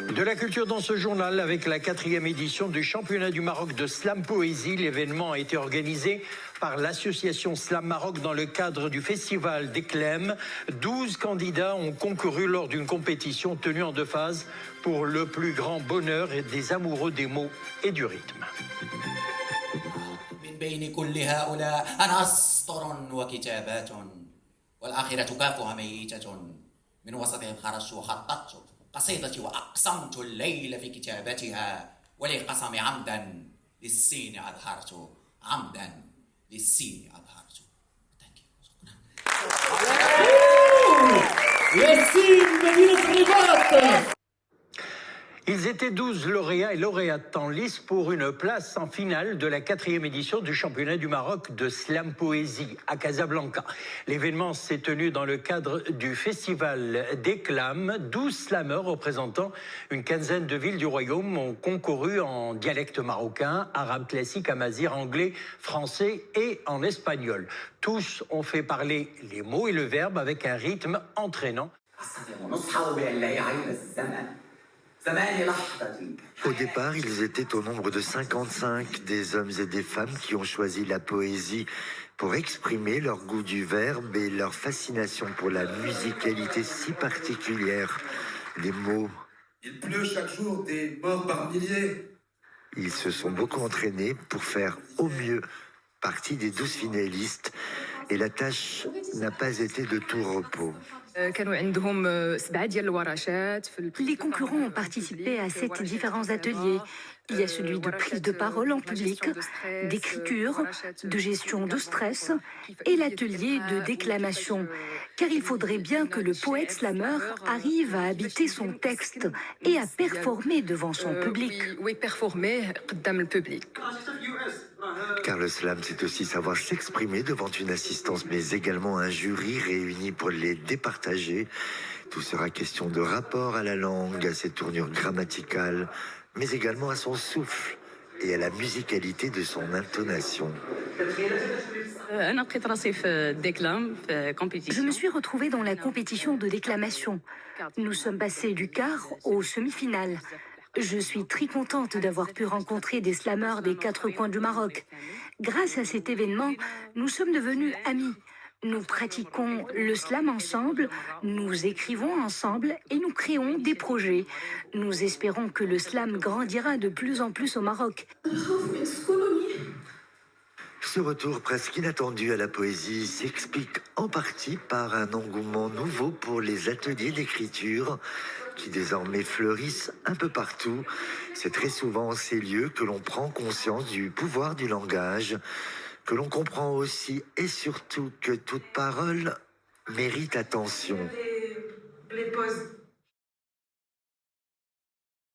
De la culture dans ce journal avec la 4e édition du championnat du Maroc de slam poésie. L'événement a été organisé par l'association Slam Maroc dans le cadre du festival d'Eclem. 12 candidats ont concouru lors d'une compétition tenue en 2 phases pour le plus grand bonheur des amoureux des mots et du rythme. قصيدتي وأقسمت الليل في كتابتها ولقسم عمدا للسين أظهرت عمدا للسين أظهرت. Ils étaient 12 lauréats et lauréates en lice pour une place en finale de la 4e édition du championnat du Maroc de slam poésie à Casablanca. L'événement s'est tenu dans le cadre du festival d'Eclam. 12 slameurs représentant une quinzaine de villes du royaume ont concouru en dialecte marocain, arabe classique, amazigh, anglais, français et en espagnol. Tous ont fait parler les mots et le verbe avec un rythme entraînant. Au départ, ils étaient au nombre de 55, des hommes et des femmes qui ont choisi la poésie pour exprimer leur goût du verbe et leur fascination pour la musicalité si particulière des mots. Il pleut chaque jour des morts par milliers. Ils se sont beaucoup entraînés pour faire au mieux partie des 12 finalistes et la tâche n'a pas été de tout repos. Les concurrents ont participé à 7 différents ateliers. Il y a celui de prise de parole en public, d'écriture, de gestion de stress et l'atelier de déclamation. Car il faudrait bien que le poète slameur arrive à habiter son texte et à performer devant son public. Car le slam, c'est aussi savoir s'exprimer devant une assistance, mais également un jury réuni pour les départager. Tout sera question de rapport à la langue, à ses tournures grammaticales, mais également à son souffle et à la musicalité de son intonation. Je me suis retrouvée dans la compétition de déclamation. Nous sommes passés du quart aux semi-finales. Je suis très contente d'avoir pu rencontrer des slameurs des 4 coins du Maroc. Grâce à cet événement, nous sommes devenus amis. Nous pratiquons le slam ensemble, nous écrivons ensemble et nous créons des projets. Nous espérons que le slam grandira de plus en plus au Maroc. Ce retour presque inattendu à la poésie s'explique en partie par un engouement nouveau pour les ateliers d'écriture qui désormais fleurissent un peu partout. C'est très souvent en ces lieux que l'on prend conscience du pouvoir du langage, que l'on comprend aussi et surtout que toute parole mérite attention. Les pauses.